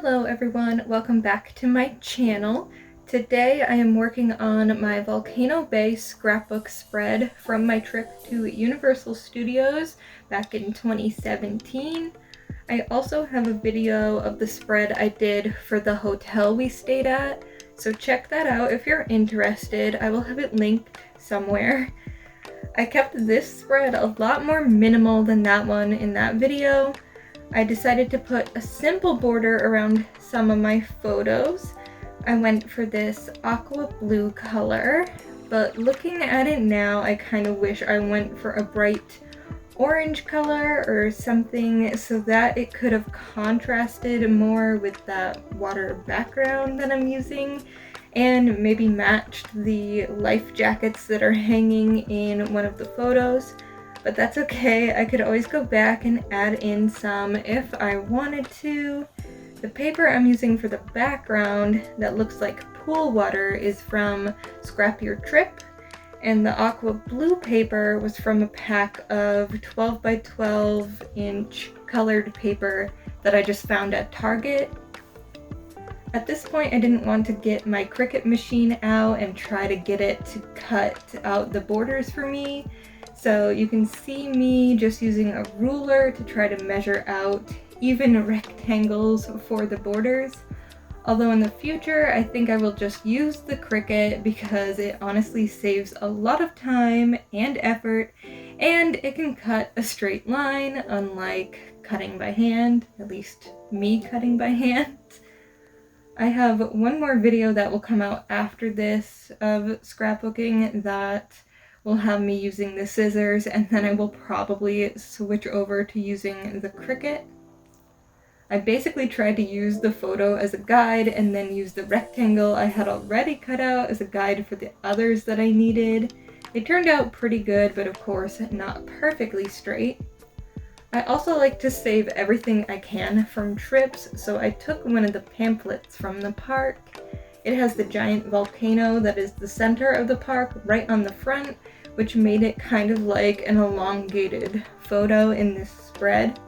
Hello everyone, welcome back to my channel. Today I am working on my Volcano Bay scrapbook spread from my trip to Universal Studios back in 2017. I also have a video of the spread I did for the hotel we stayed at, so check that out if you're interested. I will have it linked somewhere. I kept this spread a lot more minimal than that one in that video. I decided to put a simple border around some of my photos. I went for this aqua blue color, but looking at it now, I kind of wish I went for a bright orange color or something so that it could have contrasted more with that water background that I'm using and maybe matched the life jackets that are hanging in one of the photos. But that's okay, I could always go back and add in some if I wanted to. The paper I'm using for the background that looks like pool water is from Scrap Your Trip, and the aqua blue paper was from a pack of 12 by 12 inch colored paper that I just found at Target. At this point I didn't want to get my Cricut machine out and try to get it to cut out the borders for me. So you can see me just using a ruler to try to measure out even rectangles for the borders. Although in the future, I think I will just use the Cricut because it honestly saves a lot of time and effort, and it can cut a straight line, unlike cutting by hand, at least me cutting by hand. I have one more video that will come out after this of scrapbooking that will have me using the scissors, and then I will probably switch over to using the Cricut. I basically tried to use the photo as a guide and then use the rectangle I had already cut out as a guide for the others that I needed. It turned out pretty good, but of course not perfectly straight. I also like to save everything I can from trips, so I took one of the pamphlets from the park. It has the giant volcano that is the center of the park right on the front, which made it kind of like an elongated photo in this spread.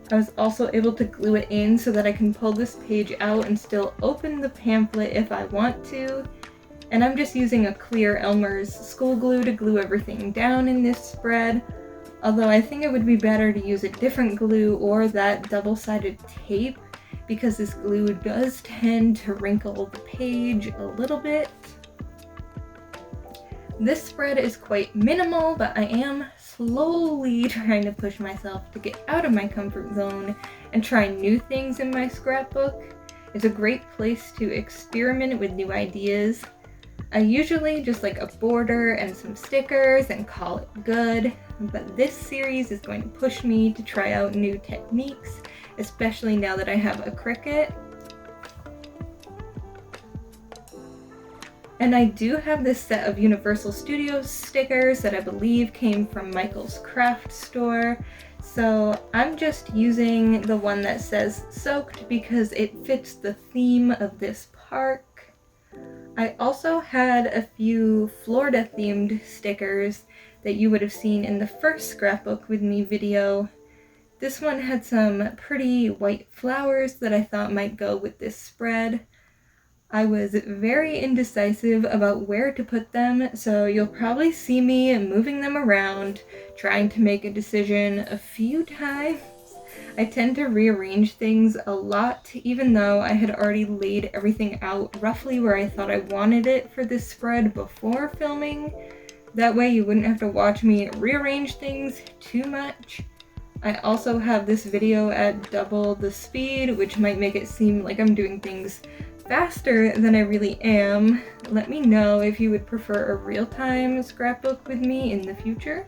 I was also able to glue it in so that I can pull this page out and still open the pamphlet if I want to. And I'm just using a clear Elmer's school glue to glue everything down in this spread. Although I think it would be better to use a different glue or that double-sided tape, because this glue does tend to wrinkle the page a little bit. This spread is quite minimal, but I am slowly trying to push myself to get out of my comfort zone and try new things in my scrapbook. It's a great place to experiment with new ideas. I usually just like a border and some stickers and call it good, but this series is going to push me to try out new techniques, especially now that I have a Cricut. And I do have this set of Universal Studios stickers that I believe came from Michael's craft store. So I'm just using the one that says soaked because it fits the theme of this park. I also had a few Florida themed stickers that you would have seen in the first scrapbook with me video. This one had some pretty white flowers that I thought might go with this spread. I was very indecisive about where to put them, so you'll probably see me moving them around, trying to make a decision a few times. I tend to rearrange things a lot, even though I had already laid everything out roughly where I thought I wanted it for this spread before filming. That way you wouldn't have to watch me rearrange things too much. I also have this video at double the speed, which might make it seem like I'm doing things faster than I really am. Let me know if you would prefer a real-time scrapbook with me in the future.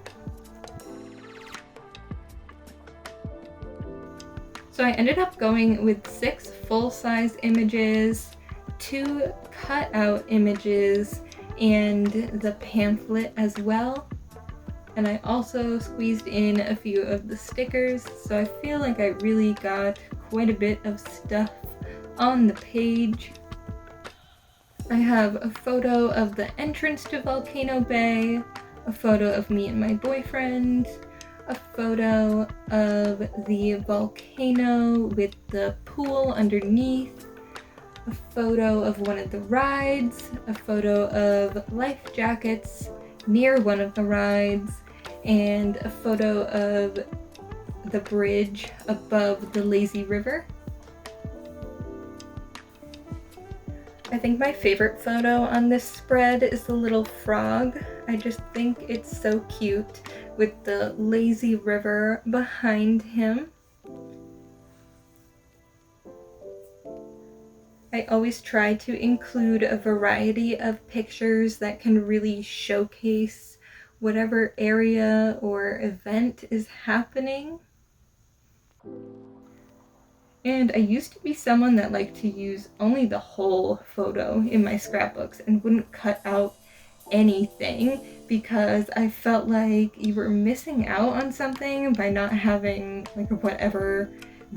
So I ended up going with 6 full-size images, 2 cut-out images, and the pamphlet as well. And I also squeezed in a few of the stickers, so I feel like I really got quite a bit of stuff on the page. I have a photo of the entrance to Volcano Bay, a photo of me and my boyfriend, a photo of the volcano with the pool underneath, a photo of one of the rides, a photo of life jackets near one of the rides, and a photo of the bridge above the lazy river. I think my favorite photo on this spread is the little frog. I just think it's so cute with the lazy river behind him. I always try to include a variety of pictures that can really showcase whatever area or event is happening. And I used to be someone that liked to use only the whole photo in my scrapbooks and wouldn't cut out anything because I felt like you were missing out on something by not having like whatever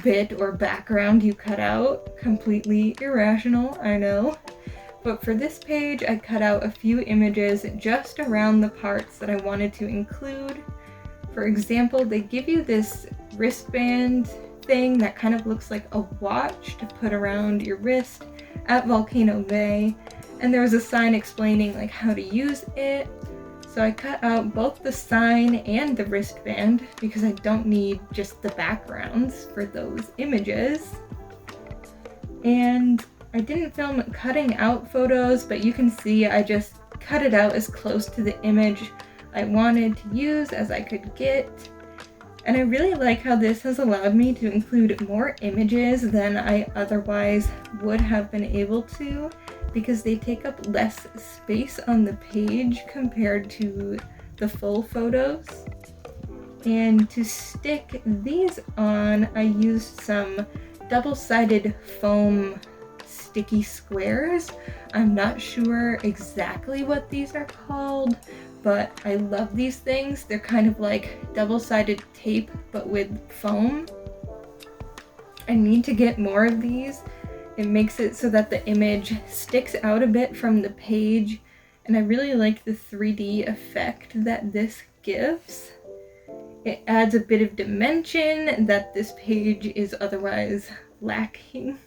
bit or background you cut out. Completely irrational, I know. But for this page, I cut out a few images just around the parts that I wanted to include. For example, they give you this wristband thing that kind of looks like a watch to put around your wrist at Volcano Bay, and there was a sign explaining like how to use it. So I cut out both the sign and the wristband because I don't need just the backgrounds for those images. And I didn't film cutting out photos, but you can see I just cut it out as close to the image I wanted to use as I could get. And I really like how this has allowed me to include more images than I otherwise would have been able to, because they take up less space on the page compared to the full photos. And to stick these on, I used some double-sided foam sticky squares. I'm not sure exactly what these are called, but I love these things. They're kind of like double-sided tape, but with foam. I need to get more of these. It makes it so that the image sticks out a bit from the page, and I really like the 3D effect that this gives. It adds a bit of dimension that this page is otherwise lacking.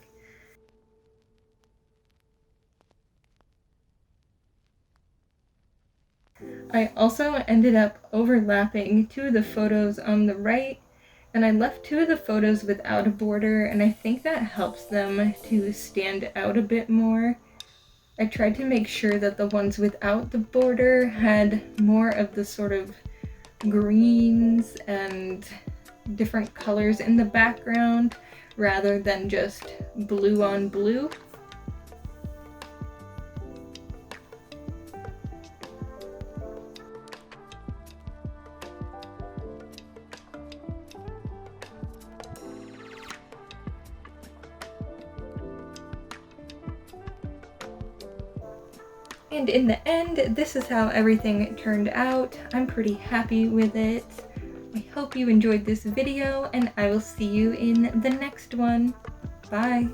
I also ended up overlapping two of the photos on the right, and I left two of the photos without a border, and I think that helps them to stand out a bit more. I tried to make sure that the ones without the border had more of the sort of greens and different colors in the background rather than just blue on blue. And in the end, this is how everything turned out. I'm pretty happy with it. I hope you enjoyed this video, and I will see you in the next one. Bye!